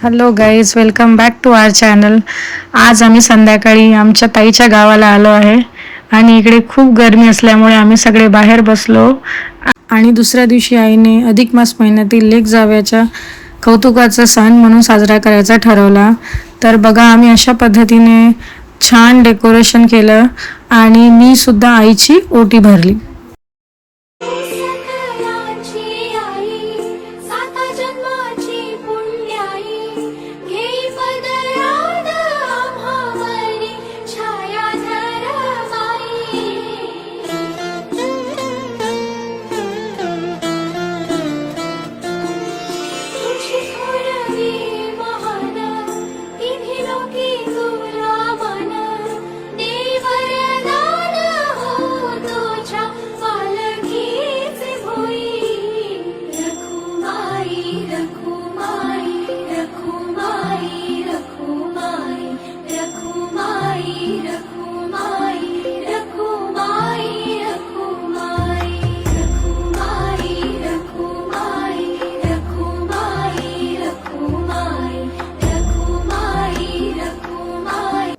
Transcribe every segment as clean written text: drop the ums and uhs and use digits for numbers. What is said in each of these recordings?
Hello guys, welcome back to our channel. आज आम्ही संध्याकाळी आमच्या ताईच्या गावाला आलो आहे आणि इकडे खूप गरमी असल्यामुळे आम्ही सगळे बाहेर बसलो आणि दुसऱ्या दिवशी आईने अधिक मास महिन्यातील लेक जावयाच्या कौतुकाचा सण म्हणून साजरा करायचा ठरवला. तर बघा, आम्ही अशा पद्धतीने छान डेकोरेशन केलं आणि मी सुद्धा आईची ओटी भरली.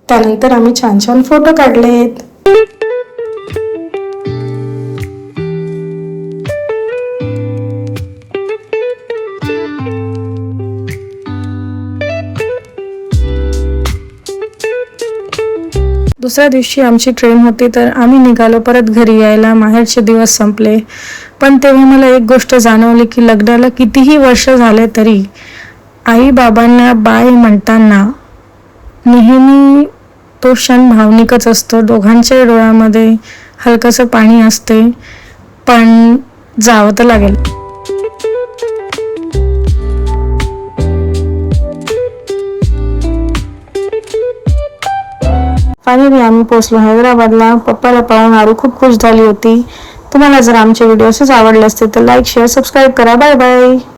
त्यानंतर आम्ही छान छान फोटो काढलेत. दुसऱ्या दिवशी आमची ट्रेन होती, तर आम्ही निघालो परत घरी यायला. माहेरचे दिवस संपले, पण तेव्हा मला एक गोष्ट जाणवली की लग्नाला कितीही वर्ष झाले तरी आई बाबांना बाय म्हणताना नेहमी तो क्षण भावनिकच असतो. दोघांच्या डोळ्यामध्ये हलकंसं पाणी असते, पण जावं तर लागेल. फायनली आम्ही पोहोचलो हैदराबादला. पप्पाला पाहून आरू खूप खुश झाली होती. तुम्हाला जर आमचे व्हिडिओ असेच आवडले असतील तर लाईक, शेअर, सबस्क्राईब करा. Bye bye.